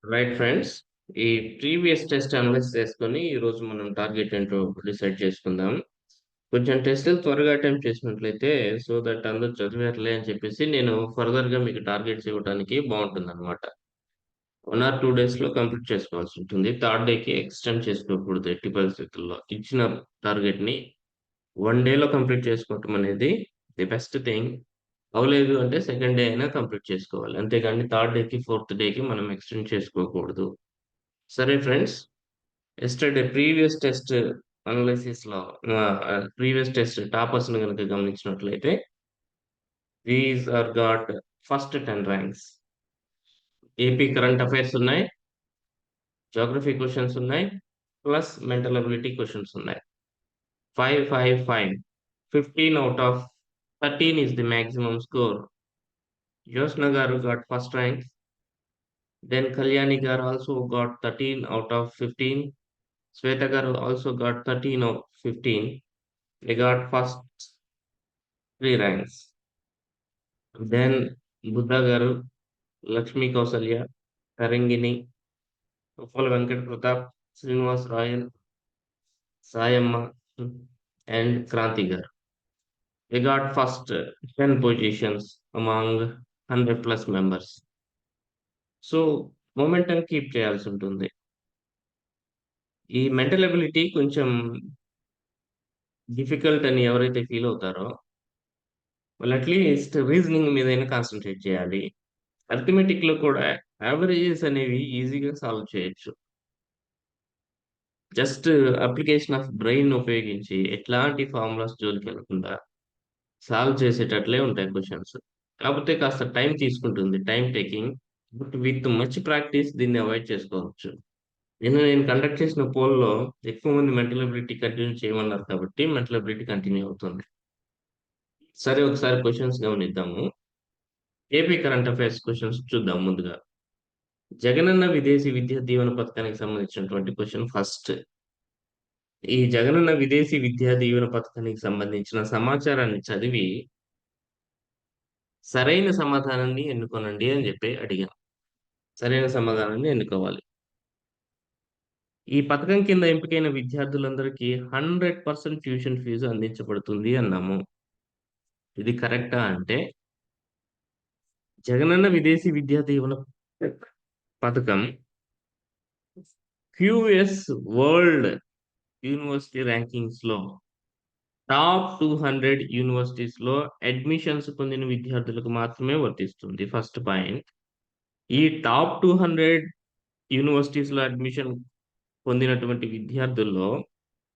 Right friends. ఈ previous test analyse చేసుకొని ఈరోజు మనం టార్గెట్ ఏంటో డిసైడ్ చేసుకుందాం. కొంచెం టెస్టులు త్వరగా అటెంప్ట్ చేసినట్లయితే సో దట్ అందరూ చదివారులే అని చెప్పేసి నేను ఫర్దర్‌గా మీకు టార్గెట్స్ ఇవ్వడానికి బావుంటుందనమాట. 1 ఆర్ 2 డేస్‌లో కంప్లీట్ చేసుకోవాల్సి ఉంటుంది. థర్డ్ డేకి ఎక్స్టెండ్ చేసుకోకూడదు ఎట్టి పరిస్థితుల్లో. ఇచ్చిన టార్గెట్‌ని 1 డేలో కంప్లీట్ చేసుకోవటం అనేది ది బెస్ట్ థింగ్. అవ్వలేదు అంటే సెకండ్ డే అయినా కంప్లీట్ చేసుకోవాలి. అంతేగాని థర్డ్ డేకి, ఫోర్త్ డేకి మనం ఎక్స్టెండ్ చేసుకోకూడదు. సరే ఫ్రెండ్స్. యెస్టర్‌డే ప్రీవియస్ టెస్ట్ అనాలిసిస్‌లో ప్రీవియస్ టెస్ట్ టాపర్స్‌ని గనుక గమనించినట్లయితే these are got first 10 ranks. AP current affairs ఉన్నాయి. జియోగ్రఫీ క్వెషన్స్ ఉన్నాయి. ప్లస్ మెంటల్ అబిలిటీ క్వెషన్స్ ఉన్నాయి. 5, 5, 5. 15 out of 13 is the maximum score. Jyotsna గారు got first rank. Then Kalyani garu also got 13 out of 15. Sweta garu also got 13 of 15. They got first three ranks. Then Buddha garu, Lakshmi Kausalya, Tarangini, Uppal Venkat Pratap, Srinivas Royal, Sayamma, and Kranti garu. They got first 10 positions among 100 plus members. So momentum keep చేయాల్సి ఉంటుంది. ఈ mental ability కొంచెం difficult అని ఎవరైతే feel అవుతారో వాళ్ళు at least reasoning మీదైనా concentrate చేయాలి. అర్థమెటిక్‌లో కూడా యావరేజెస్ అనేవి ఈజీగా సాల్వ్ చేయొచ్చు. జస్ట్ అప్లికేషన్ ఆఫ్ బ్రెయిన్ ఉపయోగించి ఎట్లాంటి ఫార్ములాస్ జోలికెళ్ళకుండా సాల్వ్ చేసేటట్లే ఉంటాయి క్వెషన్స్. కాకపోతే కాస్త టైమ్ తీసుకుంటుంది. Time taking. But with much practice దీన్ని అవాయిడ్ చేసుకోవచ్చు. నేను కండక్ట్ చేసిన పోల్‌లో ఎక్కువ మంది మెంటల్ ఎబిలిటీ కంటిన్యూ చేయమన్నారు కాబట్టి మెంటల్ ఎబిలిటీ కంటిన్యూ అవుతుంది. సరే ఒకసారి క్వెషన్స్ గమనిద్దాము. ఏపీ కరెంట్ అఫైర్స్ క్వెషన్స్ చూద్దాం ముందుగా. జగనన్న విదేశీ విద్యా దీవెన పథకానికి సంబంధించినటువంటి క్వెషన్ ఫస్ట్. ఈ జగనన్న విదేశీ విద్యా దీవెన పథకానికి సంబంధించిన సమాచారాన్ని చదివి సరైన సమాధానాన్ని ఎన్నుకోనండి అని చెప్పి అడిగాం. సరైన సమాధానాన్ని ఎన్నుకోవాలి. ఈ పథకం కింద ఎంపికైన విద్యార్థులందరికీ 100% ట్యూషన్ ఫీజు అందించబడుతుంది అన్నాము. ఇది కరెక్టా అంటే జగనన్న విదేశీ విద్యా దీవెన పథకం క్యూఎస్ వరల్డ్ యూనివర్సిటీ ర్యాంకింగ్స్‌లో టాప్ 200 యూనివర్సిటీస్‌లో అడ్మిషన్స్ పొందిన విద్యార్థులకు మాత్రమే వర్తిస్తుంది. First point. ఈ టాప్ 200 యూనివర్సిటీస్‌లో అడ్మిషన్ పొందినటువంటి విద్యార్థుల్లో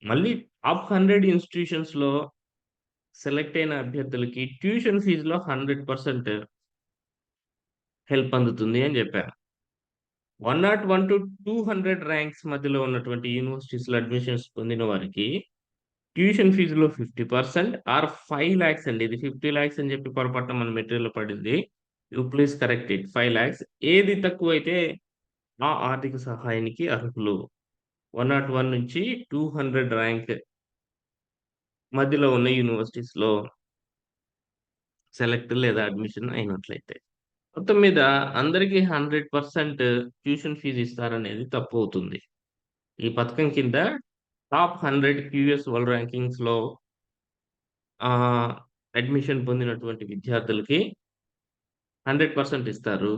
మళ్ళీ టాప్ 100 ఇన్‌స్టిట్యూషన్స్‌లో సెలెక్ట్ అయిన అభ్యర్థులకి ట్యూషన్ ఫీజ్‌లో 100% హెల్ప్ అందుతుంది అని చెప్పారు. 101-200 ర్యాంక్స్ మధ్యలో ఉన్నటువంటి యూనివర్సిటీస్‌లో అడ్మిషన్స్ పొందిన వారికి ట్యూషన్ ఫీజులో 50% ఆర్ 5,00,000 అండి. ఇది 50,00,000 అని చెప్పి పొరపాటున మన మెటీరియల్‌లో పడింది. You please correct it. 5,00,000 ఏది తక్కువైతే ఆ ఆర్థిక సహాయానికి అర్హులు. 101 నుంచి 200 ర్యాంక్ మధ్యలో ఉన్న యూనివర్సిటీస్‌లో సెలెక్ట్ లేదా అడ్మిషన్ అయినట్లయితే. మొత్తం మీద అందరికి 100% ట్యూషన్ ఫీజ్ ఇస్తారనేది తప్పవుతుంది. ఈ పథకం కింద టాప్ 100 క్యూఎస్ వరల్డ్ ర్యాంకింగ్స్‌లో ఆహ్, అడ్మిషన్ పొందినటువంటి విద్యార్థులకి 100% ఇస్తారు.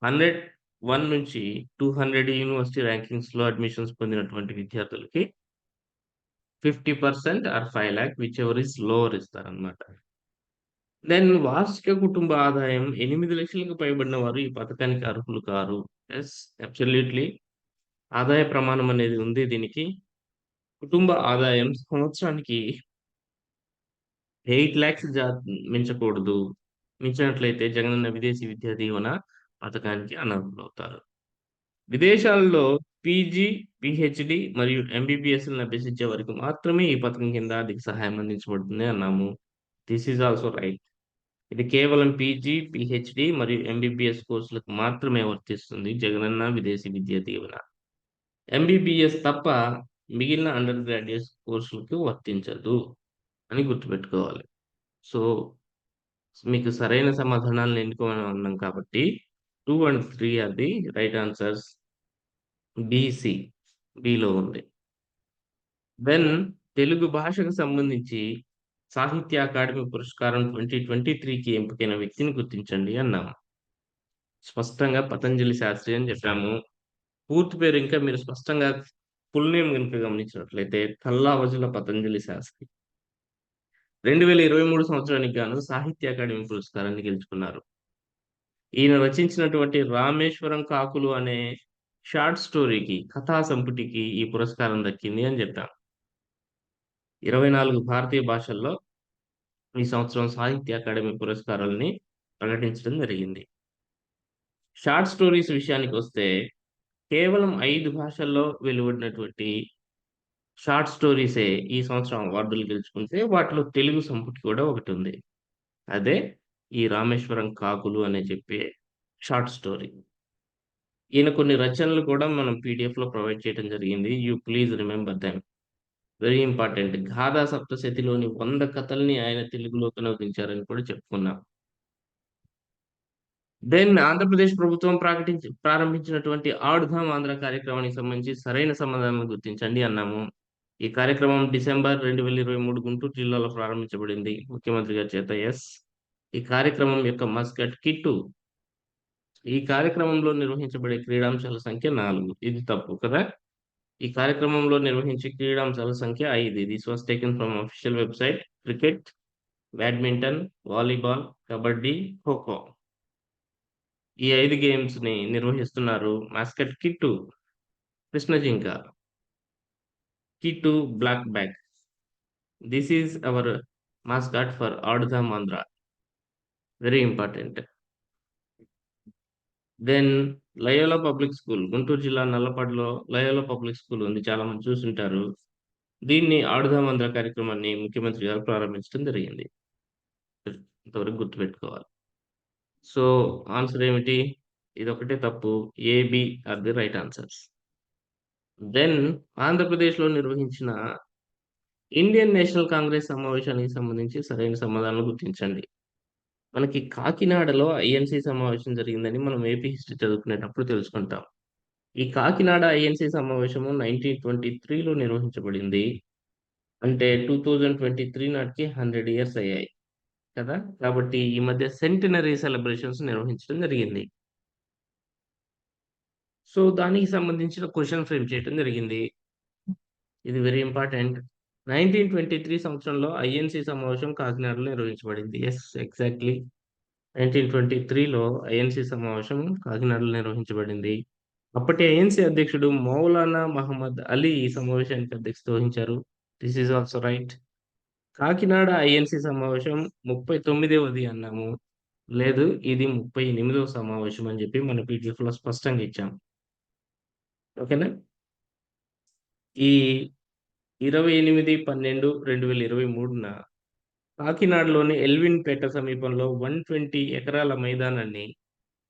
101 నుంచి 200 యూనివర్సిటీ ర్యాంకింగ్స్‌లో అడ్మిషన్స్ పొందినటువంటి విద్యార్థులకి 50% or 5,00,000 whichever is lower ఇస్తారనమాట. దెన్ వార్షిక కుటుంబ ఆదాయం 8,00,000కి పైబడిన వారు ఈ పథకానికి అర్హులు కారు. Yes, absolutely. ఆదాయ ప్రమాణం అనేది ఉంది దీనికి. కుటుంబ ఆదాయం సంవత్సరానికి 8,00,000 మించకూడదు. మించినట్లయితే జగనన్న విదేశీ విద్యా దీవెన పథకానికి అనర్హులవుతారు. విదేశాల్లో పీజీ, పీహెచ్‌డీ మరియు ఎంబీబీఎస్‌లను అభ్యసించే వారికి మాత్రమే ఈ పథకం కింద ఆర్థిక సహాయం అందించబడుతుంది అన్నాము. This is also right. ఇది కేవలం పీజీ, పీహెచ్‌డీ మరియు ఎంబీబీఎస్ కోర్సులకు మాత్రమే వర్తిస్తుంది జగనన్న విదేశీ విద్యా దీవెన. ఎంబీబీఎస్ తప్ప మిగిలిన అండర్ గ్రాడ్యుయేట్ కోర్సులకు వర్తించదు అని గుర్తుపెట్టుకోవాలి. సో, మీకు సరైన సమాధానాలను ఎన్నుకోమని అన్నాం కాబట్టి 2 and 3 are the right answers. BC. Below ఉంది. దెన్ తెలుగు భాషకు సంబంధించి సాహిత్య అకాడమీ పురస్కారం 2023కి ఎంపికైన వ్యక్తిని గుర్తించండి అన్నాము. స్పష్టంగా పతంజలి శాస్త్రి అని చెప్పాము. పూర్తి పేరు ఇంకా మీరు స్పష్టంగా ఫుల్ నేమ్ గనుక గమనించినట్లయితే తల్లావజుల పతంజలి శాస్త్రి. 2023 సంవత్సరానికి గాను సాహిత్య అకాడమీ పురస్కారాన్ని గెలుచుకున్నారు. ఈయన రచించినటువంటి 'రామేశ్వరం కాకులు' అనే షార్ట్ స్టోరీకి, కథా సంపుటికి ఈ పురస్కారం దక్కింది అని చెప్పాం. 24 భారతీయ భాషల్లో ఈ సంవత్సరం సాహిత్య అకాడమీ పురస్కారాలని ప్రకటించడం జరిగింది. షార్ట్ స్టోరీస్ విషయానికొస్తే కేవలం 5 భాషల్లో వెలువడినటువంటి షార్ట్ స్టోరీసే ఈ సంవత్సరం అవార్డులు గెలుచుకుంటే వాటిలో తెలుగు సంపుటి కూడా ఒకటుంది. అదే ఈ 'రామేశ్వరం కాకులు' అనే చెప్పే షార్ట్ స్టోరీ. ఈయన కొన్ని రచనలు కూడా మనం పీడీఎఫ్‌లో ప్రొవైడ్ చేయడం జరిగింది. You please remember them. Very important. 'గాథా సప్తశతిలోని 100 కథల్ని ఆయన తెలుగులోకి అనువదించారని కూడా చెప్పుకున్నాం. దెన్ ఆంధ్రప్రదేశ్ ప్రభుత్వం ప్రారంభించినటువంటి 'ఆడుదాం ఆంధ్ర' కార్యక్రమానికి సంబంధించి సరైన సమాధానాలను గుర్తించండి అన్నాము. ఈ కార్యక్రమం డిసెంబర్ 2023 గుంటూరు జిల్లాలో ప్రారంభించబడింది ముఖ్యమంత్రి గారి చేత. యెస్. ఈ కార్యక్రమం యొక్క మస్కట్ కిట్టు. ఈ కార్యక్రమంలో నిర్వహించబడే క్రీడాంశాల సంఖ్య 4. ఇది తప్పు కదా! ఈ కార్యక్రమంలో నిర్వహించే క్రీడాంశాల సంఖ్య 5. This was taken from official website. Cricket, badminton, volleyball, kabaddi, kho kho. ఈ 5 గేమ్స్‌ని నిర్వహిస్తున్నారు. మాస్కట్ కిట్టు కృష్ణ జింక. Kittu blackbuck. This is our mascot for Aadudam Andhra. Very important. Then Loyola public school. Guntur జిల్లా నల్లపాడులో లయోలా పబ్లిక్ స్కూల్ ఉంది. చాలా మంది చూసుంటారు. దీన్ని ఆడుదాం ఆంధ్ర కార్యక్రమాన్ని ముఖ్యమంత్రి గారు ప్రారంభించడం జరిగింది. ఇంతవరకు గుర్తుపెట్టుకోవాలి. సో, ఆన్సర్ ఏమిటి? ఇదొక్కటే తప్పు. A, B are the right answers. Then ఆంధ్రప్రదేశ్‌లో నిర్వహించిన ఇండియన్ నేషనల్ కాంగ్రెస్ సమావేశానికి సంబంధించి సరైన సమాధానం గుర్తించండి. మనకి కాకినాడలో ఐఎన్‌సి సమావేశం జరిగిందని మనం ఏపీ హిస్టరీ చదువుకునేటప్పుడు తెలుసుకుంటాం. ఈ కాకినాడ ఐఎన్‌సి సమావేశము 1923లో నిర్వహించబడింది. అంటే 2023 నాటికి 100 ఇయర్స్ అయ్యాయి కదా! కాబట్టి ఈ మధ్య సెంటినరీ సెలబ్రేషన్స్ నిర్వహించడం జరిగింది. సో, దానికి సంబంధించిన క్వెషన్ ఫ్రేమ్ చేయటం జరిగింది. ఇది వెరీ ఇంపార్టెంట్. 1923 సంవత్సరంలో ఐఎన్‌సి సమావేశం కాకినాడలో నిర్వహించబడింది. Yes, exactly. 1923లో ఐఎన్‌సి సమావేశం కాకినాడలో నిర్వహించబడింది. అప్పటి ఐఎన్‌సి అధ్యక్షుడు మౌలానా మహమ్మద్ అలీ ఈ సమావేశానికి అధ్యక్షత వహించారు. This is also right. Kakinada INC సమావేశం 39వది అన్నాము. లేదు, ఇది 38వ సమావేశం అని చెప్పి మన పీడీఎఫ్‌లో స్పష్టంగా ఇచ్చాం. ఓకేనా? ఈ 28/12/2023న కాకినాడలోని ఎల్విన్‌పేట సమీపంలో 120 ఎకరాల మైదానాన్ని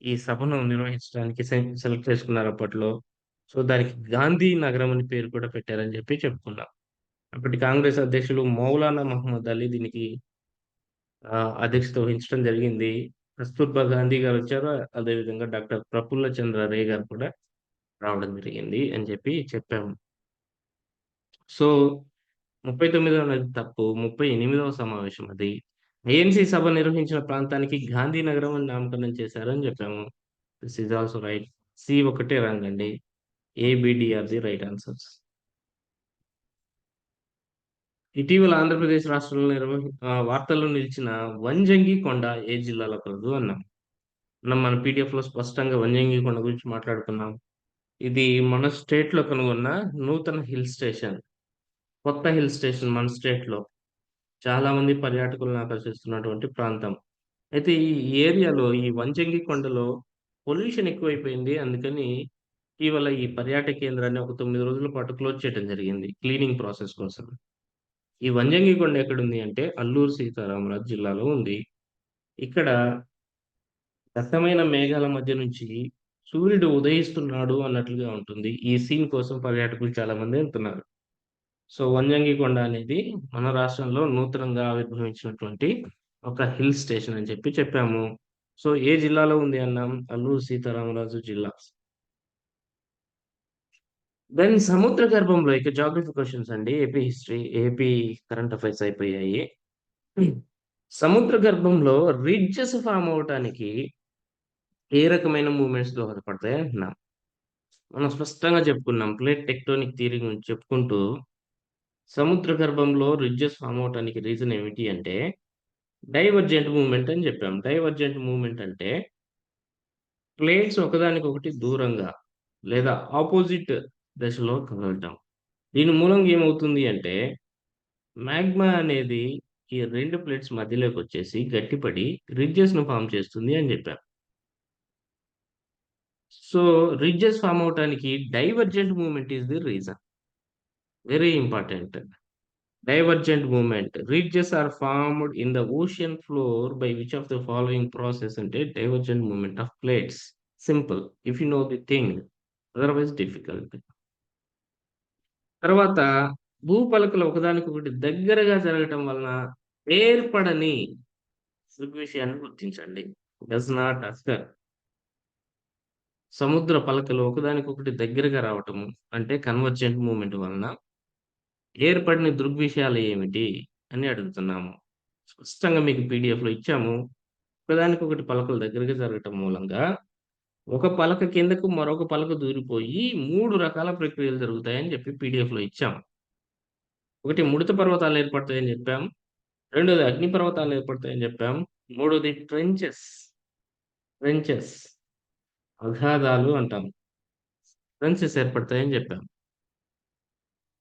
ఈ సభను నిర్వహించడానికి సెలెక్ట్ చేసుకున్నారు అప్పట్లో. సో, దానికి గాంధీ నగరం అని పేరు కూడా పెట్టారని చెప్పి చెప్పుకున్నాం. అప్పటి కాంగ్రెస్ అధ్యక్షులు మౌలానా మహమ్మద్ అలీ దీనికి అధ్యక్షత వహించడం జరిగింది. కస్తూర్బా గాంధీ గారొచ్చారు. అదేవిధంగా డాక్టర్ ప్రఫుల్ల చంద్ర రే గారు కూడా రావడం జరిగింది అని చెప్పి చెప్పాము. సో, 39 అనేది తప్పు. 38వ సమావేశం అది. ఐఎన్‌సి సభ నిర్వహించిన ప్రాంతానికి గాంధీనగరం అని నామకరణం చేశారని చెప్పాము. This is also right. C ఒకటే రాంగ్ అండి. A, B, D are the right answers. ఇటీవల ఆంధ్రప్రదేశ్ రాష్ట్రంలో వార్తల్లో నిలిచిన వంజంగి కొండ ఏ జిల్లాలో కలదు అన్నాం. మన పీడీఎఫ్‌లో స్పష్టంగా వంజంగి కొండ గురించి మాట్లాడుకున్నాం. ఇది మన స్టేట్‌లో కనుగొన్న నూతన హిల్ స్టేషన్. కొత్త హిల్ స్టేషన్ మన స్టేట్‌లో. చాలా మంది పర్యాటకులను ఆకర్షిస్తున్నటువంటి ప్రాంతం. అయితే ఈ ఏరియాలో ఈ వంజంగి కొండలో పొల్యూషన్ ఎక్కువైపోయింది. అందుకని ఇటీవల ఈ పర్యాటక కేంద్రాన్ని ఒక 9 రోజుల పాటు క్లోజ్ చేయడం జరిగింది. క్లీనింగ్ ప్రాసెస్ కోసం. ఈ వంజంగి కొండ ఎక్కడుంది అంటే అల్లూరు సీతారామరాజు జిల్లాలో ఉంది. ఇక్కడ దట్టమైన మేఘాల మధ్య నుంచి సూర్యుడు ఉదయిస్తున్నాడు అన్నట్లుగా ఉంటుంది. ఈ సీన్ కోసం పర్యాటకులు చాలా మంది వెళ్తున్నారు. సో, వంజంగి కొండ అనేది మన రాష్ట్రంలో నూతనంగా ఆవిర్భవించినటువంటి ఒక హిల్ స్టేషన్ అని చెప్పి చెప్పాము. సో ఏ జిల్లాలో ఉంది అన్నాం? అల్లూరు సీతారామరాజు జిల్లా. దెన్ సముద్ర గర్భంలో ఇక జాగ్రఫీ క్వెషన్స్ అండి. AP history, AP current affairs అయిపోయాయి. సముద్ర గర్భంలో రిడ్జెస్ ఫార్మ్ అవ్వటానికి ఏ రకమైన మూవ్‌మెంట్స్ దోహదపడతాయి అంటున్నాం. మనం స్పష్టంగా చెప్పుకున్నాం. ప్లేట్ టెక్టోనిక్ థియరీ గురించి చెప్పుకుంటూ, సముద్ర గర్భంలో రిడ్జెస్ ఫార్మ్ అవ్వటానికి రీజన్ ఏమిటి అంటే, డైవర్జెంట్ మూవ్‌మెంట్ అని చెప్పాం. డైవర్జెంట్ మూవ్‌మెంట్ అంటే, ప్లేట్స్ ఒకదానికొకటి దూరంగా లేదా ఆపోజిట్ దశలో కదలటం. దీని మూలంగా ఏమవుతుంది అంటే, మాగ్మా అనేది ఈ 2 ప్లేట్స్ మధ్యలోకొచ్చేసి గట్టిపడి రిడ్జెస్‌ను ఫార్మ్ చేస్తుంది అని చెప్పాం. సో, రిడ్జెస్ ఫార్మ్ అవ్వటానికి divergent movement is the reason. Very important. Divergent movement. Ridges are formed in the ocean floor by which of the following process అంటే divergent movement of plates. Simple. If you know the thing. Otherwise difficult. తర్వాత భూపలకలు ఒకదానికొకటి దగ్గరగా జరగటం వలన ఏర్పడని దృగ్విషయాన్ని గుర్తించండి. Does not Askar. సముద్ర పలకలు ఒకదానికొకటి దగ్గరగా రావటము అంటే కన్వర్జెంట్ మూవ్‌మెంట్ వలన ఏర్పడిన దృగ్విషయాలు ఏమిటి అని అడుగుతున్నాము. స్పష్టంగా మీకు పీడిఎఫ్‌లో ఇచ్చాము. ఒకదానికొకటి పలకలు దగ్గరగా జరగటం మూలంగా, ఒక పలక కిందకు మరొక పలక దూరిపోయి 3 రకాల ప్రక్రియలు జరుగుతాయని చెప్పి పీడిఎఫ్‌లో ఇచ్చాం. ఒకటి ముడత పర్వతాలు ఏర్పడతాయని చెప్పాం. రెండోది అగ్నిపర్వతాలు ఏర్పడతాయని చెప్పాం. మూడోది ట్రెంచెస్ అగాధాలు అంటాం. ట్రెంచెస్ ఏర్పడతాయని చెప్పాం.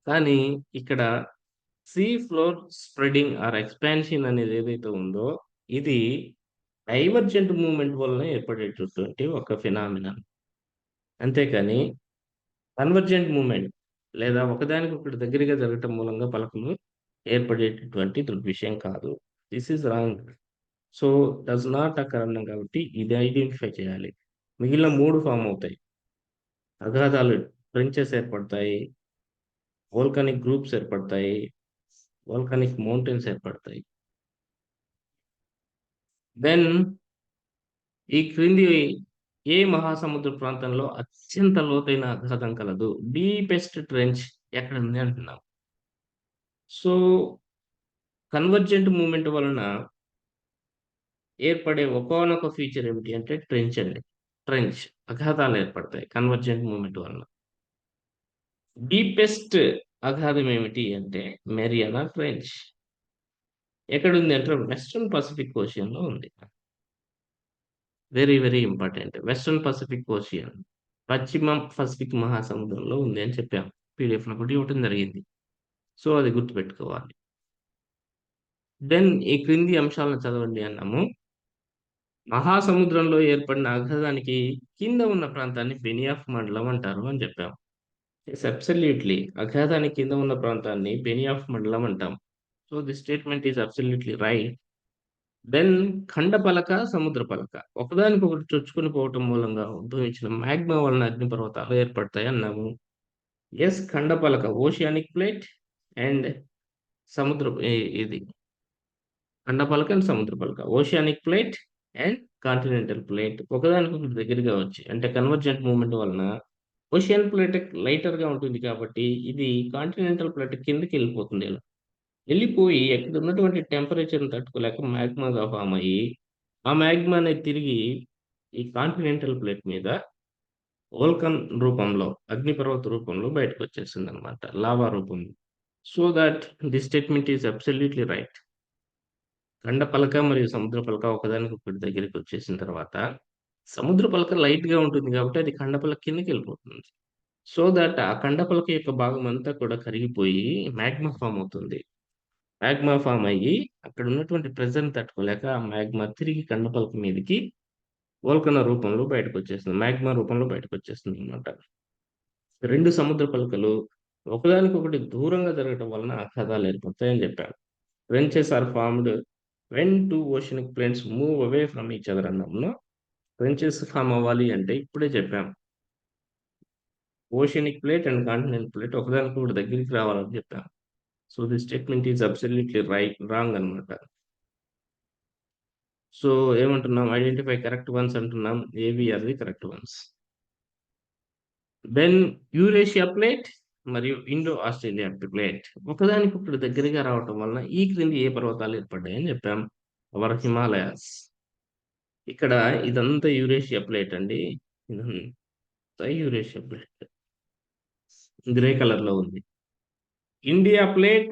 కానీ ఇక్కడ sea floor spreading or expansion అనేది ఏదైతే ఉందో, ఇది డైవర్జెంట్ మూవ్‌మెంట్ వలన ఏర్పడేటటువంటి ఒక ఫినామినన్. అంతేకాని కన్వర్జెంట్ మూవ్‌మెంట్ లేదా ఒకదానికొకటి దగ్గరగా జరగటం మూలంగా పలకలు ఏర్పడేటటువంటి దృగ్విషయం కాదు. This is wrong. So, does not అక్కర్ అన్నాం కాబట్టి ఇది ఐడెంటిఫై చేయాలి. మిగిలిన 3 ఫార్మ్ అవుతాయి. అగాధాలు ట్రెంచెస్ ఏర్పడతాయి. వోల్కానిక్ గ్రూప్స్ ఏర్పడతాయి. వోల్కానిక్ మౌంటైన్స్ ఏర్పడతాయి. దెన్ ఈ క్రింది ఏ మహాసముద్ర ప్రాంతంలో అత్యంత లోతైన అగాధం కలదు? డీపెస్ట్ ట్రెంచ్ ఎక్కడుంది అంటున్నాం. సో, కన్వర్జెంట్ మూవ్‌మెంట్ వలన ఏర్పడే ఒకానొక ఫీచర్ ఏమిటి అంటే ట్రెంచ్ అండి. ట్రెంచ్ అగాధాలు ఏర్పడతాయి కన్వర్జెంట్ మూవ్‌మెంట్ వలన. డీపెస్ట్ అగాధం ఏమిటి అంటే మెరియానా ట్రెంచ్. ఎక్కడుంది అంటే వెస్టర్న్ పసిఫిక్ ఓషియన్‌లో ఉంది. Very, very important. Western Pacific ocean. పశ్చిమ పసిఫిక్ మహాసముద్రంలో ఉంది అని చెప్పాం. పీడీఎఫ్‌లో కూడా ఇవ్వటం జరిగింది. సో, అది గుర్తుపెట్టుకోవాలి. దెన్ ఈ క్రింది అంశాలను చదవండి అన్నాము. మహాసముద్రంలో ఏర్పడిన అగాధానికి కింద ఉన్న ప్రాంతాన్ని బెనీ ఆఫ్ మండలం అంటారు అని చెప్పాం. Yes absolutely. అగాధానికి కింద ఉన్న ప్రాంతాన్ని బెనీ ఆఫ్ మండలం అంటాం. So, this statement is absolutely right. Then ఖండపలక, సముద్ర పలక. ఒకదానికొకటి చొచ్చుకొని పోవటం మూలంగా ఉద్భవించిన మాగ్మా వలన అగ్నిపర్వతాలు ఏర్పడతాయి అన్నాము. యెస్ ఖండపలక ఓషియానిక్ ప్లేట్ అండ్ సముద్ర ఇది ఖండపలక అండ్ సముద్ర పలక. Oceanic plate and continental plate ఒకదానికొకటి దగ్గరగా వచ్చి అంటే కన్వర్జెంట్ మూవ్‌మెంట్ వలన ఓషియన్ ప్లేట్ లైటర్‌గా ఉంటుంది కాబట్టి ఇది కాంటినెంటల్ ప్లేట్ కిందకెళ్ళిపోతుంది ఇలా. వెళ్ళిపోయి అక్కడ ఉన్నటువంటి టెంపరేచర్‌ని తట్టుకోలేక మాగ్మాగా ఫార్మ్ అయ్యి, ఆ మాగ్మా అనేది తిరిగి ఈ కాంటినెంటల్ ప్లేట్ మీద వోల్కాన్ రూపంలో, అగ్నిపర్వత రూపంలో బయటకొచ్చేసిందనమాట. లావా రూపంలో. So that this statement is absolutely right. ఖండ పలక మరియు సముద్ర పలక ఒకదానికొకటి దగ్గరికొచ్చేసిన తర్వాత, సముద్ర పలక లైట్‌గా ఉంటుంది కాబట్టి అది ఖండ పలక కిందకెళ్ళిపోతుంది. సో థట్ ఆ ఖండ పలక యొక్క భాగం అంతా కూడా కరిగిపోయి మాగ్మా ఫార్మ్ అవుతుంది. మాగ్మా ఫార్మ్ అయ్యి, అక్కడ ఉన్నటువంటి ప్రెషర్‌ని తట్టుకోలేక ఆ మాగ్మా తిరిగి కండపలక మీదకి వోల్కనో రూపంలో బయటకొచ్చేస్తుంది. మాగ్మా రూపంలో బయటకొచ్చేస్తుందనమాట. 2 సముద్ర పలకలు ఒకదానికొకటి దూరంగా జరగటం వలన ఆఘాతాలు ఏర్పడతాయని చెప్పాను. Trenches are formed when 2 oceanic planes move away from each other అన్నాము. ట్రెంచెస్ ఫార్మ్ అవ్వాలి అంటే ఇప్పుడే చెప్పాం. Oceanic plate and continental plate ఒకదానికొకటి దగ్గరికి రావాలని చెప్పాం. So, this statement is absolutely wrong అన్నమాట. సో ఏమంటున్నాం? ఐడెంటిఫై కరెక్ట్ వన్స్ అంటున్నాం. ఏవి are the correct ones. Then Eurasia plate మరియు ఇండో ఆస్ట్రేలియా ప్లేట్ ఒకదానికొకటి దగ్గరగా రావటం వలన ఈ క్రింది ఏ పర్వతాలు ఏర్పడ్డాయని చెప్పాం. అవర్ హిమాలయాస్. ఇక్కడ ఇదంతా యూరేషియా ప్లేట్ అండి. ఇదంతా యూరేషియా ప్లేట్. గ్రే కలర్ లో ఉంది. India plate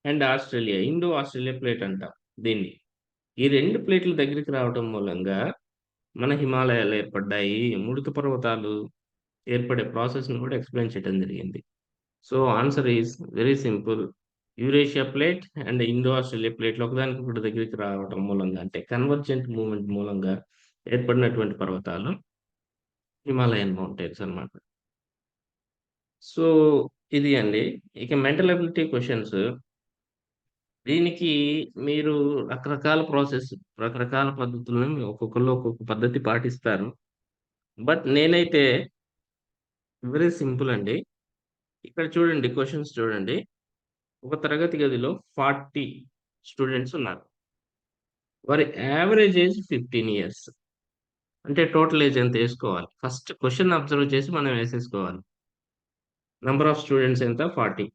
and Australia, Indo Australia plate అంటాం దీన్ని. ఈ రెండు ప్లేట్లు దగ్గరికి రావటం మూలంగా మన హిమాలయాలు ఏర్పడ్డాయి. ముడత పర్వతాలు ఏర్పడే ప్రాసెస్‌ని కూడా ఎక్స్‌ప్లెయిన్ చేయడం జరిగింది. So, answer is very simple. Eurasia plate and Indo Australia ప్లేట్లు ఒకదానికొకటి దగ్గరికి రావటం మూలంగా అంటే కన్వర్జెంట్ మూవ్‌మెంట్ మూలంగా ఏర్పడినటువంటి పర్వతాలు హిమాలయన్ మౌంటైన్స్ అన్నమాట. సో, ఇది అండి. ఇక మెంటల్ ఎబిలిటీ క్వెషన్స్. దీనికి మీరు రకరకాల ప్రాసెస్, రకరకాల పద్ధతులను ఒక్కొక్కళ్ళు ఒక్కొక్క పద్ధతి పాటిస్తారు. బట్ నేనైతే వెరీ సింపుల్ అండి. ఇక్కడ చూడండి క్వెషన్స్ చూడండి. ఒక తరగతి గదిలో 40 స్టూడెంట్స్ ఉన్నారు. వారి యావరేజ్ ఏజ్ 15 ఇయర్స్. అంటే టోటల్ ఏజ్ ఎంత ఏసుకోవాలి. ఫస్ట్ క్వెషన్ అబ్జర్వ్ చేసి మనం ఏసేసుకోవాలి. నంబర్ ఆఫ్ స్టూడెంట్స్ ఎంత? 40.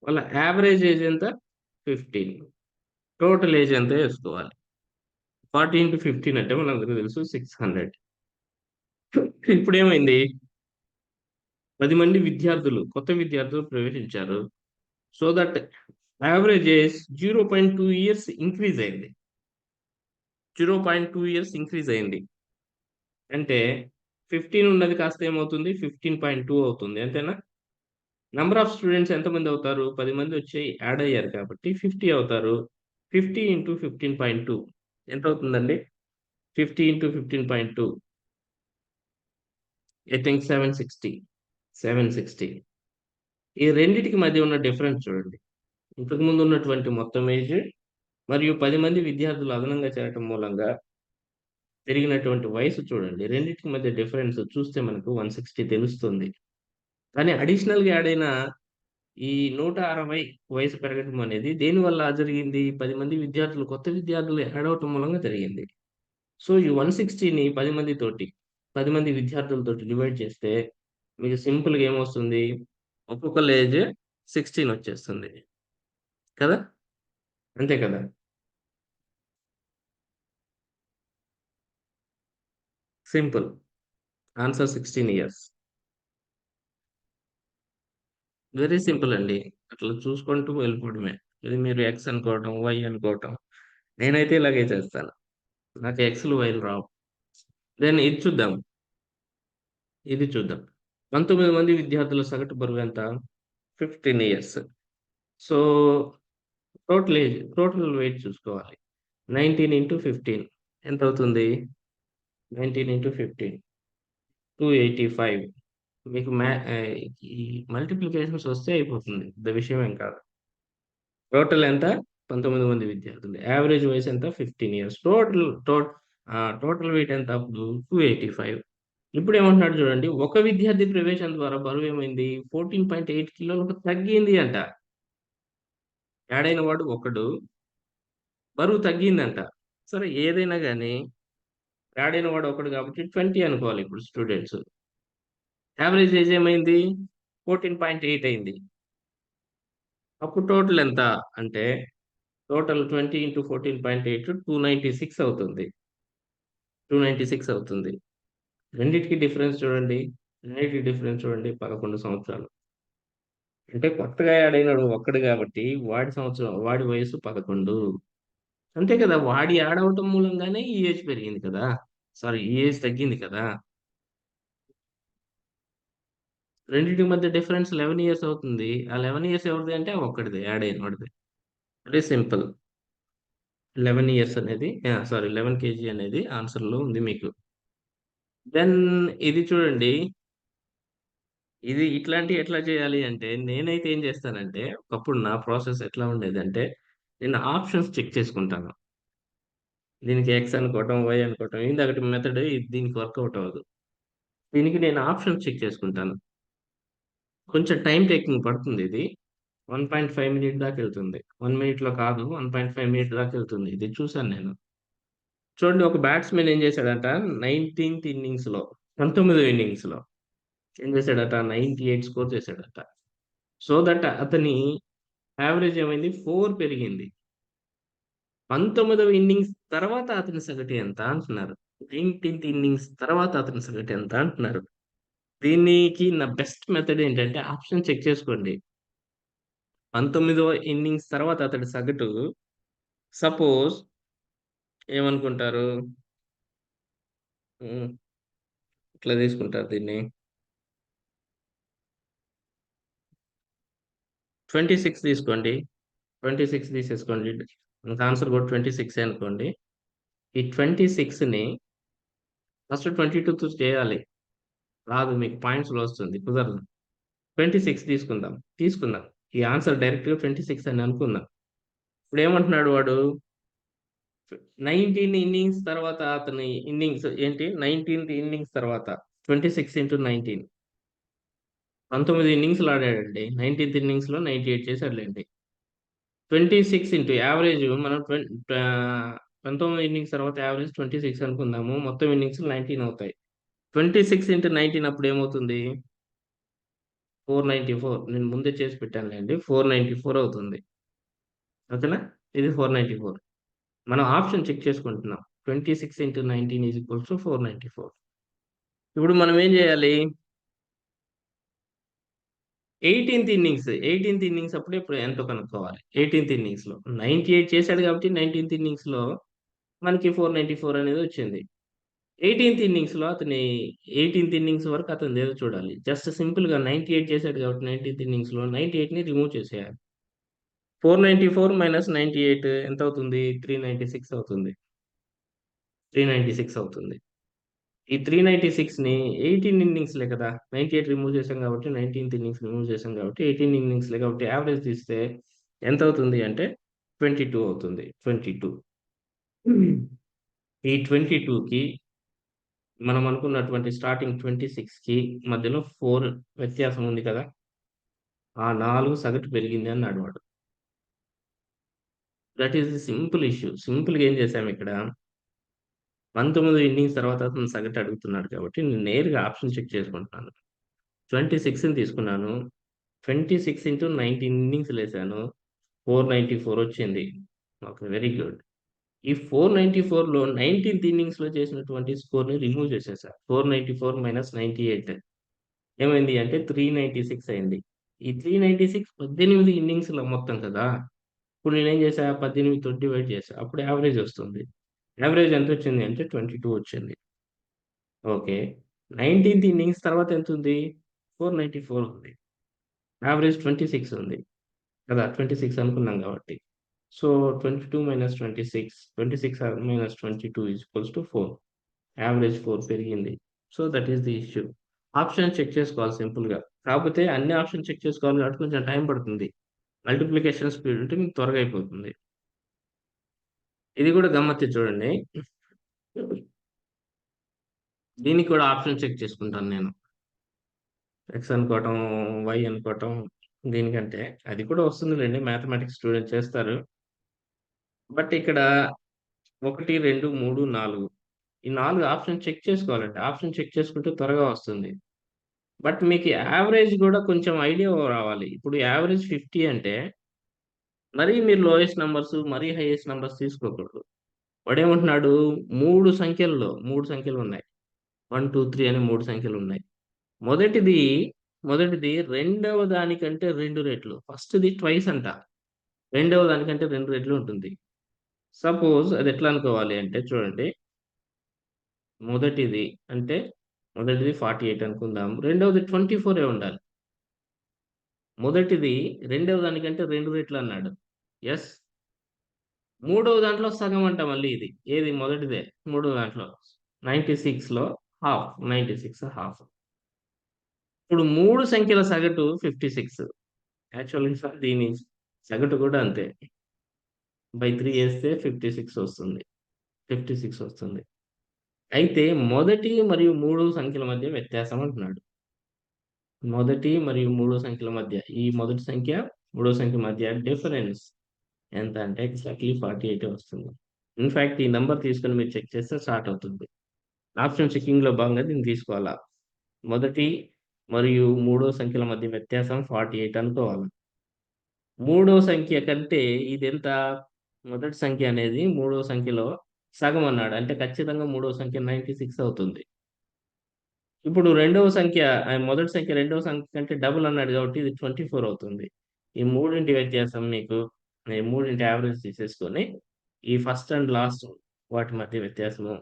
వాళ్ళ యావరేజ్ ఏజ్ ఎంత? 15. టోటల్ ఏజ్ ఎంత ఏసుకోవాలి. 40 ఇంటూ 15 అంటే మనందరికీ తెలుసు 600. ఇప్పుడేమైంది? 10 మంది విద్యార్థులు, కొత్త విద్యార్థులు ప్రవేశించారు. So that average age 0.2 years increase అయింది. 0.2 ఇయర్స్ ఇంక్రీజ్ అయింది. అంటే 15 ఉన్నది కాస్త ఏమవుతుంది? 15.2 అవుతుంది. అంతేనా? నంబర్ ఆఫ్ స్టూడెంట్స్ ఎంతమంది అవుతారు? 10 మంది వచ్చి యాడ్ అయ్యారు కాబట్టి 50 అవుతారు. 50 ఇంటూ 15.2 ఎంత అవుతుందండి? 50 ఇంటూ 15.2 ఐ థింక్ 760. 760. ఈ రెండిటికి మధ్య ఉన్న డిఫరెన్స్ చూడండి. ఇంతకుముందు ఉన్నటువంటి మొత్తం ఏజ్ మరియు 10 మంది విద్యార్థులు అదనంగా చేరటం మూలంగా పెరిగినటువంటి వయసు చూడండి. రెండిటికి మధ్య డిఫరెన్స్ చూస్తే మనకు 160 తెలుస్తుంది. కానీ అడిషనల్‌గా యాడ్ అయిన ఈ 160 వయసు పెరగటం అనేది దేనివల్ల జరిగింది? 10 మంది విద్యార్థులు, కొత్త విద్యార్థులు యాడ్ అవ్వటం మూలంగా జరిగింది. సో, ఈ 160ని 10 మందితోటి, 10 మంది విద్యార్థులతోటి డివైడ్ చేస్తే మీకు సింపుల్‌గా ఏమొస్తుంది? ఒక్కొక్కళ్ళ ఏజ్ 16 వచ్చేస్తుంది. కదా! అంతే కదా! Simple. Answer 16 years. Very simple అండి. అట్లా చూసుకుంటూ వెళ్ళిపోవడమే. ఇది మీరు ఎక్స్ అనుకోవటం, వై అనుకోవటం. నేనైతే ఇలాగే చేస్తాను. నాకు ఎక్స్‌లు, వైలు రావు. దెన్ ఇది చూద్దాం. ఇది చూద్దాం. 19 మంది విద్యార్థుల సగటు బరువెంత? 15 ఇయర్స్. సో, టోటల్ వెయిట్ చూసుకోవాలి. 19 ఇంటూ 15 ఎంతవుతుంది? 19 ఇంటూ 15 285. మీకు ఈ మల్టిప్లికేషన్స్ వస్తే అయిపోతుంది. పెద్ద విషయం ఏం కాదు. టోటల్ ఎంత? 19 మంది విద్యార్థులు. యావరేజ్ వయసు ఎంత? 15 ఇయర్స్. టోటల్ వెయిట్ ఎంత అప్పుడు? 285. ఇప్పుడేమంటున్నాడు చూడండి. ఒక విద్యార్థి ప్రవేశం ద్వారా బరువేమైంది? 14.8 కిలోలకు తగ్గింది అంట. యాడ్ అయిన వాడు ఒకడు. బరువు తగ్గిందంట. సరే ఏదైనా గాని యాడ్ అయిన వాడు ఒకడు కాబట్టి 20 అనుకోవాలి ఇప్పుడు స్టూడెంట్స్. యావరేజ్ ఏజ్ ఏమైంది? 14.8 అయింది. అప్పుడు టోటల్ ఎంత? అంటే టోటల్ 20 ఇంటూ 14.8 296 అవుతుంది. 296 అవుతుంది. రెండిటికి డిఫరెన్స్ చూడండి. రెండిటికి డిఫరెన్స్ చూడండి 11 సంవత్సరాలు. అంటే కొత్తగా యాడ్ అయినోడు ఒక్కడు కాబట్టి వాడి వయసు 11. అంతే కదా! వాడి యాడ్ అవ్వటం మూలంగానే ఈ ఏజ్ పెరిగింది కదా! సారీ, ఈ ఏజ్ తగ్గింది కదా! రెండిటి మధ్య డిఫరెన్స్ 11 ఇయర్స్ అవుతుంది. ఆ 11 ఇయర్స్ ఎవరిది అంటే ఆ ఒక్కడిదే యాడ్ అయినోడిదే. Very simple. 11 ఇయర్స్ అనేది సారీ 11 కేజీ అనేది ఆన్సర్‌లో ఉంది మీకు. దెన్ ఇది చూడండి. ఇది ఇట్లాంటివి ఎట్లా చేయాలి అంటే, నేనైతే ఏం చేస్తానంటే, ఒకప్పుడు నా ప్రాసెస్ ఎట్లా ఉండేదంటే, నేను ఆప్షన్స్ చెక్ చేసుకుంటాను. దీనికి ఎక్స్ అనుకోవటం, వై అనుకోవటం. ఇందాకటి మెథడ్ దీనికి వర్కౌట్ అవ్వదు. దీనికి నేను ఆప్షన్స్ చెక్ చేసుకుంటాను. కొంచెం టైమ్ టేకింగ్ పడుతుందిది. 1.5 మినిట్ దాకా వెళ్తుంది. 1 మినిట్‌లో కాదు, 1.5 మినిట్ దాకా వెళ్తుంది. ఇది చూసాను నేను. చూడండి, ఒక బ్యాట్స్‌మన్ ఏం చేశాడంట 19థ్ ఇన్నింగ్స్‌లో, 19వ ఇన్నింగ్స్‌లో ఏం చేశాడట 98 స్కోర్ చేశాడట. సో దట్ అతని యావరేజ్ ఏమైంది 4 పెరిగింది. 19వ ఇన్నింగ్స్ తర్వాత అతని సగటు ఎంత అంటున్నారు. 19థ్ ఇన్నింగ్స్ తర్వాత అతని సగటు ఎంత అంటున్నారు. దీనికి నా బెస్ట్ మెథడ్ ఏంటంటే ఆప్షన్ చెక్ చేసుకోండి. 19వ ఇన్నింగ్స్ తర్వాత అతడి సగటు సపోజ్ ఏమనుకుంటారు? హ్మ్. ఇట్లా తీసుకుంటారు దీన్ని. 26 తీసుకోండి. 26 తీసేసుకోండి. ఇంకా ఆన్సర్ కూడా 26 అనుకోండి. ఈ 26ని ఫస్ట్ 22తో చేయాలి. రాదు, మీకు పాయింట్స్‌లో వస్తుంది. కుదరదు. 26 తీసుకుందాం. తీసుకుందాం. ఈ ఆన్సర్ డైరెక్ట్‌గా 26 అని అనుకుందాం. ఇప్పుడేమంటున్నాడు వాడు? 19 ఇన్నింగ్స్ తర్వాత అతని ఇన్నింగ్స్ ఏంటి? 19థ్ ఇన్నింగ్స్ తర్వాత 26/19. 19 ఇన్నింగ్స్‌లు ఆడాడండి. 19థ్ ఇన్నింగ్స్‌లో 98 చేశాడులెండి. 26 ఇంటూ యావరేజ్ మనం 19 ఇన్నింగ్స్ తర్వాత యావరేజ్ 26 అనుకుందాము. మొత్తం ఇన్నింగ్స్‌లు 19 అవుతాయి. 26/19 అప్పుడు ఏమవుతుంది? 494. నేను ముందే చేసి పెట్టానులెండి. 494 అవుతుంది. ఓకేనా? ఇది 494. మనం ఆప్షన్ చెక్ చేసుకుంటున్నాం. 26/19 494. ఇప్పుడు మనం ఏం చేయాలి? 18థ్ ఇన్నింగ్స్ అప్పుడు ఇప్పుడు ఎంతో కనుక్కోవాలి. 18థ్ ఇన్నింగ్స్‌లో 98 చేశాడు కాబట్టి 19థ్ ఇన్నింగ్స్‌లో మనకి 494 అనేది వచ్చింది. 18థ్ ఇన్నింగ్స్ వరకు అతనిదేదో చూడాలి. జస్ట్ సింపుల్‌గా 98 చేశాడు కాబట్టి 19థ్ ఇన్నింగ్స్‌లో 98ని రిమూవ్ చేసేయాలి. 494 - 98 ఎంతవుతుంది? 396 అవుతుంది. 396 అవుతుంది. ఈ 396ని 18 ఇన్నింగ్స్‌లే కదా! 98 రిమూవ్ చేసాం కాబట్టి 19థ్ ఇన్నింగ్స్ రిమూవ్ చేసాం కాబట్టి 18 ఇన్నింగ్స్‌లే కాబట్టి యావరేజ్ తీస్తే ఎంతవుతుంది అంటే 22 అవుతుంది. 22. ఈ 22కి మనం అనుకున్నటువంటి స్టార్టింగ్ 26కి మధ్యలో 4 వ్యత్యాసం ఉంది కదా! ఆ 4 సగటు పెరిగింది అన్నాడు వాడు. That is the simple issue. సింపుల్‌గా ఏం చేసామిక్కడ 19 ఇన్నింగ్స్ తర్వాత అతను సగటు అడుగుతున్నాడు కాబట్టి నేను నేరుగా ఆప్షన్ చెక్ చేసుకుంటున్నాను. 26ని తీసుకున్నాను. 26/19 ఇన్నింగ్స్‌లేసాను. 494 వచ్చింది. ఓకే. Very good. ఈ 494లో 19థ్ ఇన్నింగ్స్‌లో చేసినటువంటి స్కోర్‌ని రిమూవ్ చేసేసా. 494 - 98 ఏమైంది అంటే 396 అయింది. ఈ 396 18 ఇన్నింగ్స్‌ల మొత్తం కదా! ఇప్పుడు నేనేం చేశా 18తో డివైడ్ చేశా. అప్పుడు యావరేజ్ వస్తుంది. యావరేజ్ ఎంతొచ్చింది అంటే 22 వచ్చింది. ఓకే. 19థ్ ఇన్నింగ్స్ తర్వాత ఎంతుంది? 494 ఉంది. యావరేజ్ 26 ఉంది కదా! 26 అనుకున్నాం కాబట్టి. సో, 22 - 26, 26 - 22 4. యావరేజ్ 4 పెరిగింది. So, that is the issue. Option check చేసుకోవాలి సింపుల్‌గా. కాకపోతే అన్ని ఆప్షన్ చెక్ చేసుకోవాలి కాబట్టి కొంచెం టైం పడుతుంది. మల్టిప్లికేషన్ స్పీడ్ ఉంటే మీకు త్వరగా అయిపోతుంది. ఇది కూడా గమ్మత్తే చూడండి. దీనికి కూడా ఆప్షన్ చెక్ చేసుకుంటాను నేను. ఎక్స్ అనుకోవటం, వై అనుకోవటం దీనికంటే. అది కూడా వస్తుందిలెండి. మ్యాథమెటిక్స్ స్టూడెంట్స్ చేస్తారు. బట్ ఇక్కడ 1, 2, 3, 4 ఈ 4 ఆప్షన్ చెక్ చేసుకోవాలండి. ఆప్షన్ చెక్ చేసుకుంటే త్వరగా వస్తుంది. బట్ మీకు యావరేజ్ గూడా కొంచెం ఐడియా రావాలి. ఇప్పుడు యావరేజ్ 50 అంటే మరీ మీరు లోయెస్ట్ నంబర్స్, మరీ హైయెస్ట్ నంబర్స్ తీసుకోకూడదు. వాడేమంటున్నాడు 3 సంఖ్యలున్నాయి. 1, 2, 3 అని 3 సంఖ్యలున్నాయి. మొదటిది, మొదటిది రెండవ దానికంటే 2 రెట్లు. ఫస్ట్‌ది ట్వైస్ అంట. రెండవ దానికంటే 2 రెట్లు ఉంటుంది. సపోజ్ అదెట్లా అనుకోవాలి అంటే చూడండి. మొదటిది అంటే మొదటిది 48 అనుకుందాం. రెండవది 24 ఉండాలి. మొదటిది రెండవ దానికంటే 2 రెట్లు అన్నాడు. యెస్. మూడవ దాంట్లో సగం అంట మళ్ళీ ఇది. ఏది మొదటిదే. మూడో దాంట్లో 96లో హాఫ్. 96 హాఫ్. ఇప్పుడు 3 సంఖ్యల సగటు 56. యాక్చువల్‌గా దీని సగటు కూడా అంతే. బై 3 ఏస్తే 56 వస్తుంది. 56 వస్తుంది. అయితే మొదటి మరియు మూడో సంఖ్యల మధ్య వ్యత్యాసం అంటున్నాడు. మొదటి మరియు మూడో సంఖ్యల మధ్య. ఈ మొదటి సంఖ్య మూడో సంఖ్య మధ్య డిఫరెన్స్ ఎంత అంటే ఎగ్జాక్ట్లీ 48 వస్తుంది. ఇన్ఫాక్ట్ ఈ నంబర్ తీసుకొని మీరు చెక్ చేస్తే స్టార్ట్ అవుతుంది. ఆప్షన్ చెకింగ్ లో భాగంగా దీన్ని తీసుకోవాలా. మొదటి మరియు మూడో సంఖ్యల మధ్య వ్యత్యాసం 48 అనుకోవాలి. మూడో సంఖ్య కంటే ఇది ఎంత, మొదటి సంఖ్య అనేది మూడో సంఖ్యలో సగం అన్నాడు అంటే ఖచ్చితంగా మూడో సంఖ్య 96 అవుతుంది. ఇప్పుడు రెండవ సంఖ్య మొదటి సంఖ్య రెండవ సంఖ్య కంటే డబుల్ అన్నాడు కాబట్టి ఇది 24 అవుతుంది. ఈ మూడింటి వ్యత్యాసం మీకు, ఈ మూడింటి యావరేజ్ తీసేసుకొని ఈ ఫస్ట్ అండ్ లాస్ట్ వాటి మధ్య వ్యత్యాసము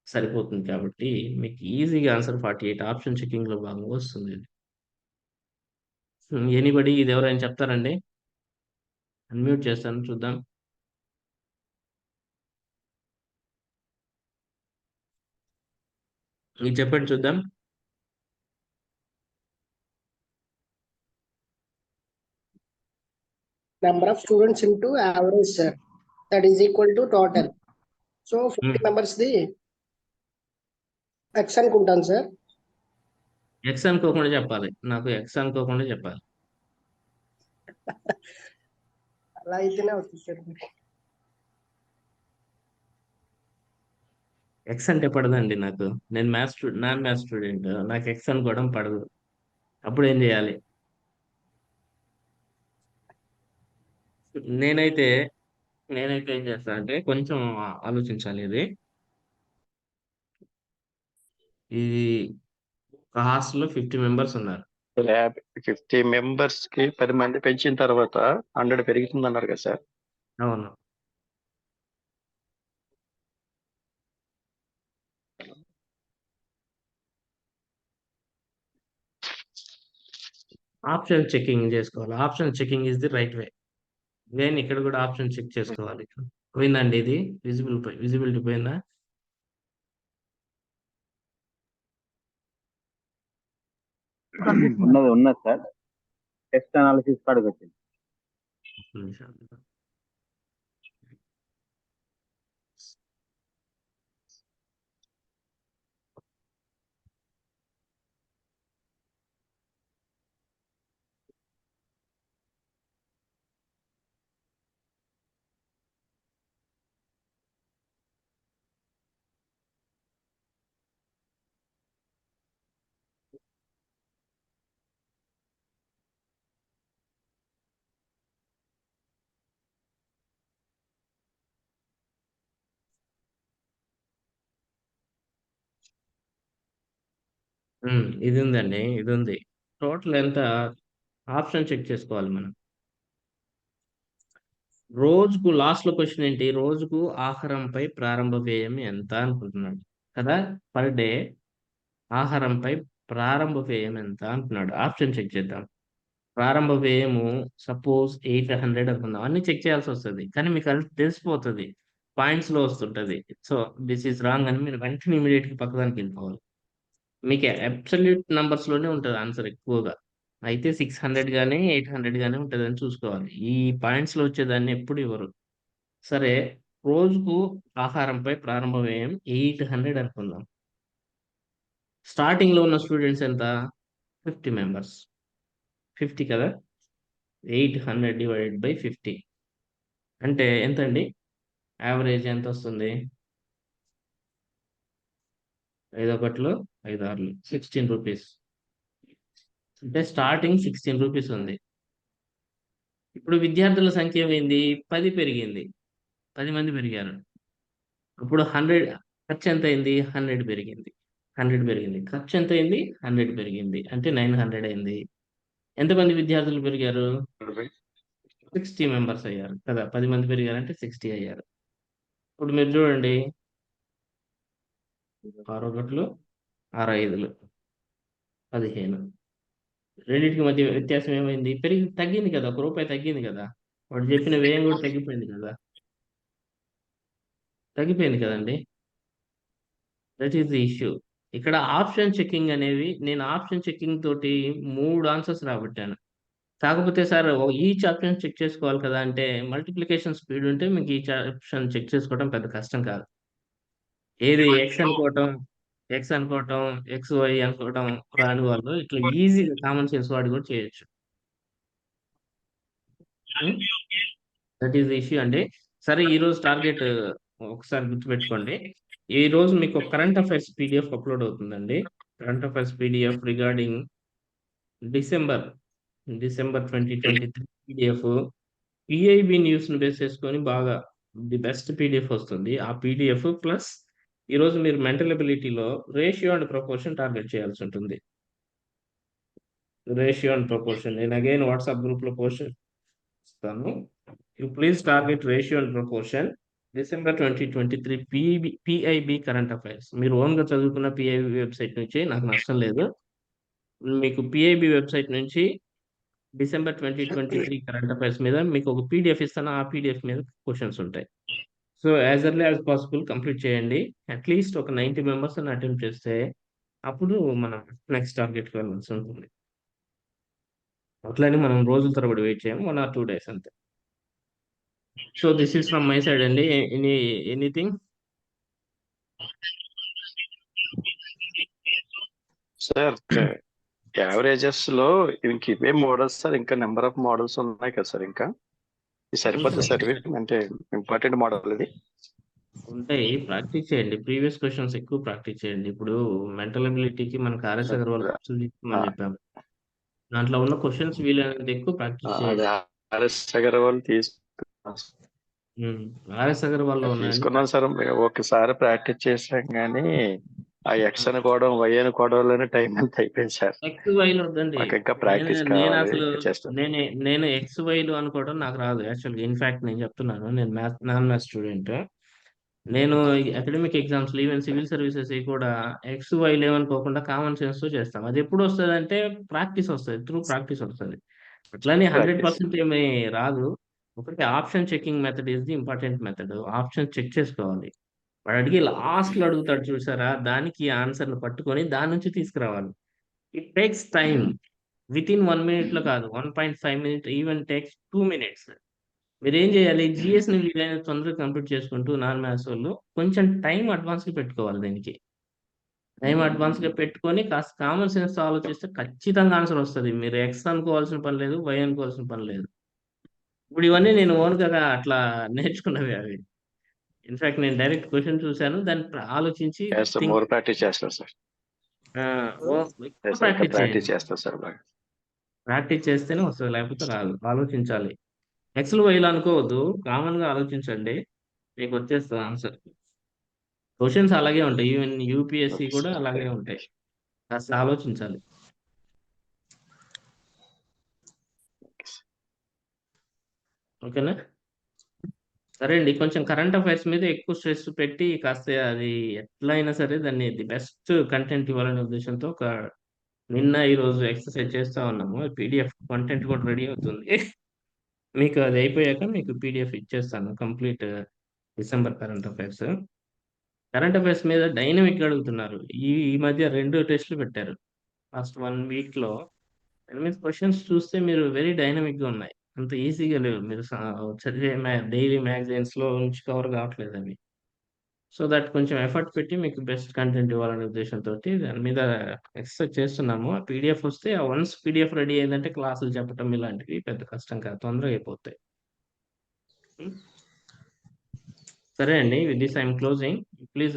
సరిపోతుంది కాబట్టి మీకు ఈజీగా ఆన్సర్ 48 ఆప్షన్ చెకింగ్ లో భాగంగా వస్తుంది. ఎనీబడి ఇది ఎవరైనా చెప్తారండి? అన్మ్యూట్ చేస్తాను చూద్దాం. మీరు చెప్పండి చూద్దాం. Number of students into average, sir. That is equal to total. So 50 members the X అనుకుంటాను సార్. ఎక్స్ అనుకోకుండా చెప్పాలి, నాకు ఎక్స్ అనుకోకుండా చెప్పాలి. అలా అయితేనే వస్తుంది సార్. ఎక్స్ అంటే పడదండి నాకు. నేను నాన్ మ్యాథ్స్ స్టూడెంట్, నాకు ఎక్స్ అనుకోవడం పడదు. అప్పుడు ఏం చేయాలి? నేనైతే నేనైతే ఏం చేస్తా అంటే కొంచెం ఆలోచించాలి. ఇది ఒక హాస్టల్లో 50 మెంబర్స్ ఉన్నారు. 50 మెంబర్స్ కి 10 మంది పెంచిన తర్వాత 100 పెరుగుతుంది అన్నారు కదా సార్. అవును. ఆప్షన్ చెకింగ్ చేసుకోవాలి. Option checking is the right way. నేను ఇక్కడ కూడా ఆప్షన్ చెక్ చేసుకోవాలి. పోయిందండి ఇది, విజిబిలిటీ పోయిందా? ఉన్నది సార్. టెస్ట్ అనాలిసిస్ కాడికి వచ్చింది. ఇది ఉందండి, ఇది ఉంది. టోటల్ ఎంత? ఆప్షన్ చెక్ చేసుకోవాలి మనం. రోజుకు లాస్ట్ లో క్వశ్చన్ ఏంటి? రోజుకు ఆహారంపై ప్రారంభ వ్యయం ఎంత అనుకుంటున్నాడు కదా. పర్ డే ఆహారంపై ప్రారంభ వ్యయం ఎంత అంటున్నాడు. ఆప్షన్ చెక్ చేద్దాం. ప్రారంభ వ్యయము సపోజ్ 800 అనుకుందాం. అన్ని చెక్ చేయాల్సి వస్తుంది కానీ మీకు అది తెలిసిపోతుంది, పాయింట్స్ లో వస్తుంటది. సో దిస్ ఈస్ రాంగ్ అని మీరు వెంటనే ఇమీడియట్ గా పక్కదానికి వెళ్ళిపోవాలి. మీకు అబ్సల్యూట్ నంబర్స్ లోనే ఉంటుంది ఆన్సర్ ఎక్కువగా. అయితే 600 గానీ 800 గానీ ఉంటుంది అని చూసుకోవాలి. ఈ పాయింట్స్ లో వచ్చేదాన్ని ఎప్పుడు ఇవ్వరు. సరే, రోజుకు ఆహారంపై ప్రారంభ వ్యయం 800 అనుకుందాం. స్టార్టింగ్ లో ఉన్న స్టూడెంట్స్ ఎంత? 50 మెంబర్స్. 50 కదా. 800 డివైడెడ్ బై 50 అంటే ఎంత అండి? యావరేజ్ ఎంత వస్తుంది? 5 ఒకట్లు 5 ఆర్లు 16 రూపీస్. అంటే స్టార్టింగ్ 16 రూపీస్ ఉంది. ఇప్పుడు విద్యార్థుల సంఖ్య ఏమైంది? 10 పెరిగింది, 10 మంది పెరిగారు. ఇప్పుడు 100 ఖర్చు ఎంత అయింది? 100 పెరిగింది. 100 పెరిగింది. ఖర్చు ఎంత అయింది? 100 పెరిగింది. అంటే 900 అయింది. ఎంతమంది విద్యార్థులు పెరిగారు? 60 మెంబర్స్ అయ్యారు కదా. 10 మంది పెరిగారంటే 60 అయ్యారు. ఇప్పుడు మీరు చూడండి, 6 ఒకట్లు 6 ఐదులు 15. రెండింటికి మధ్య వ్యత్యాసం ఏమైంది? తగ్గింది కదా, 1 రూపాయి తగ్గింది కదా. వాడు చెప్పిన వ్యయం కూడా తగ్గిపోయింది కదా. తగ్గిపోయింది కదండి. That is the issue. ఇక్కడ ఆప్షన్ చెకింగ్ అనేవి, నేను ఆప్షన్ చెకింగ్ తోటి 3 ఆన్సర్స్ రాబట్టాను. కాకపోతే సార్ ఈచ్ ఆప్షన్ చెక్ చేసుకోవాలి కదా అంటే, మల్టిప్లికేషన్ స్పీడ్ ఉంటే మీకు ఈచ్ ఆప్షన్ చెక్ చేసుకోవడం పెద్ద కష్టం కాదు. ఏది ఎక్స్ అనుకోవటం ఎక్స్ వై అనుకోవటం రాని వాళ్ళు ఇట్లా ఈజీగా కామన్ సెన్స్ వాడి కూడా చేయొచ్చు. దట్ ఈస్ ఇష్యూ అండి. సరే ఈ రోజు టార్గెట్ ఒకసారి గుర్తుపెట్టుకోండి. ఈ రోజు మీకు కరెంట్ అఫైర్స్ పీడిఎఫ్ అప్లోడ్ అవుతుందండి. Current affairs PDF regarding December 2023 PDF PIB news ని బేస్ చేసుకొని బాగా ది బెస్ట్ పీడిఎఫ్ వస్తుంది. ఆ పీడిఎఫ్ ప్లస్ ఈ రోజు మీరు మెంటల్ ఎబిలిటీలో రేషియో అండ్ ప్రపోర్షన్ టార్గెట్ చేయాల్సి ఉంటుంది. రేషియో అండ్ ప్రపోర్షన్ నేను అగైన్ వాట్సాప్ గ్రూప్ లో పోస్ట్ ఇస్తాను. You please target ratio and proportion December 2023 PIB current affairs. మీరు ఓన్ గా చదువుకున్న పిఐబి వెబ్సైట్ నుంచి నాకు నష్టం లేదు. మీకు పిఐబి వెబ్సైట్ నుంచి December 2023 కరెంట్ అఫైర్స్ మీద మీకు ఒక పీడిఎఫ్ ఇస్తాను. ఆ పీడిఎఫ్ మీద క్వశ్చన్స్ ఉంటాయి. So as early as possible complete చేయండి. అట్లీస్ట్ ఒక 90 మెంబర్స్ అటెంప్ట్ చేస్తే అప్పుడు మనం నెక్స్ట్ టార్గెట్కి వెళ్ళాల్సి ఉంటుంది. అట్లని మనం రోజుల తరబడి వెయిట్ చేయము, 1 or 2 days అంతే. So this is from my side అండి. ఎనీథింగ్? సార్ యావరేజెస్ లో ఇంక ఇవే మోడల్స్ సార్, ఇంకా నెంబర్ ఆఫ్ మోడల్స్ ఉన్నాయి కదా సార్, ఇంకా ఇది సరిపోతుంది సార్, ఇవి అంటే ఇంపార్టెంట్ మోడల్ ఇది. ఉంటాయి, ప్రాక్టీస్ చేయండి. ప్రీవియస్ క్వశ్చన్స్ ఎక్కువ ప్రాక్టీస్ చేయండి. ఇప్పుడు మెంటల్ ఎబిలిటీకి మనకు ఆర్ఎస్ అగర్వాల్ మనం చెప్పాము. దాంట్లో ఉన్న క్వశ్చన్స్ వీలైనంత ఎక్కువ ప్రాక్టీస్ చేయండి. ఆర్ఎస్ అగర్వాల్ ఆర్ఎస్ అగర్వాల్ లో ఉన్నాయండి. తీసుకున్నాను సార్, ఒకసారి ప్రాక్టీస్ చేసాం కానీ ఆ ఎక్స్ అనుకోవడం వై అనుకోవడంలోనే టైం అంత అయిపోయింది సార్. ఎక్స్ వైలు వద్దండి. ఇంకా ప్రాక్టీస్ నేను కావాలి అసలు చేస్తాను. నేను ఎక్స్ వైలు అనుకోవడం నాకు రాదు యాక్చువల్గా. ఇన్ఫాక్ట్ నేను చెప్తున్నాను, నేను నాన్ మ్యాథ్స్ స్టూడెంట్. నేను academic exams even civil services కూడా ఎక్స్ వైలు ఏమనుకోకుండా కామన్ సెన్స్ తో చేస్తాం. అది ఎప్పుడు వస్తుంది అంటే ప్రాక్టీస్ వస్తుంది, త్రూ ప్రాక్టీస్ వస్తుంది. అట్లానే 100% ఏమీ రాదు. ఒకటి option checking method is the important method. Option check చేసుకోవాలి. వాడు అడిగి లాస్ట్ లో అడుగుతాడు చూసారా, దానికి ఆన్సర్ ను పట్టుకొని దాని నుంచి తీసుకురావాలి. It takes time. With in 1 minute లో కాదు, 1.5 minutes, ఈవెన్ టేక్స్ 2 minutes. మీరు ఏం చేయాలి, జిఎస్ ని వీలైన తొందరగా కంప్లీట్ చేసుకుంటూ నాన్ మ్యాథ్స్ వాళ్ళు కొంచెం టైం అడ్వాన్స్ గా పెట్టుకోవాలి. దీనికి టైం అడ్వాన్స్ గా పెట్టుకొని కాస్త కామన్ సెన్స్ తో ఆలోచిస్తే ఖచ్చితంగా ఆన్సర్ వస్తుంది. మీరు ఎక్స్ అనుకోవాల్సిన పని లేదు, వై అనుకోవాల్సిన పని లేదు. ఇప్పుడు ఇవన్నీ నేను ఓన్ గా అట్లా నేర్చుకున్నవి అవి. ఇన్ఫాక్ట్ నేను డైరెక్ట్ క్వశ్చన్ చూశాను, దాన్ని ఆలోచించి మోర్ ప్రాక్టీస్ చేస్తాను సార్. ప్రాక్టీస్ చేస్తాను సార్. ప్రాక్టీస్ చేస్తేనే వస్తుంది, లేకపోతే రాదు. ఆలోచించాలి. ఎక్స్లు వైలు అనుకోవద్దు, కామన్ గా ఆలోచించండి, మీకు వచ్చేస్తుంది ఆన్సర్. క్వశ్చన్స్ అలాగే ఉంటాయి, ఈవెన్ యూపీఎస్సి కూడా అలాగే ఉంటాయి. కాస్త ఆలోచించాలి. ఓకేనా? సరే అండి, కొంచెం కరెంట్ అఫైర్స్ మీద ఎక్కువ స్ట్రెస్ పెట్టి కాస్త అది ఎట్లా అయినా సరే దాన్ని ది బెస్ట్ కంటెంట్ ఇవ్వాలనే ఉద్దేశంతో ఒక నిన్న ఈరోజు ఎక్సర్సైజ్ చేస్తా ఉన్నాము. పీడిఎఫ్ కంటెంట్ కూడా రెడీ అవుతుంది. మీకు అది అయిపోయాక మీకు పీడిఎఫ్ ఇచ్చేస్తాను, complete December current affairs. Current affairs మీద డైనమిక్ అడుగుతున్నారు. ఈ ఈ మధ్య 2 టెస్టులు పెట్టారు లాస్ట్ 1 week లో. దాని మీద క్వశ్చన్స్ చూస్తే మీరు వెరీ డైనమిక్ గా ఉన్నాయి, అంత ఈజీగా లేవు. మీరు చదివే డైలీ మ్యాగజైన్స్ లో నుంచి కవర్ కావట్లేదు అవి. సో దట్ కొంచెం ఎఫర్ట్ పెట్టి మీకు బెస్ట్ కంటెంట్ ఇవ్వాలనే ఉద్దేశంతో దాని మీద ఎక్సర్సైజ్ చేస్తున్నాము. ఆ పీడిఎఫ్ వస్తే వన్స్ పీడిఎఫ్ రెడీ అయిందంటే క్లాసులు చెప్పడం ఇలాంటివి పెద్ద కష్టం కాదు, తొందరగా అయిపోతాయి. సరే అండి, with this I'm closing. Please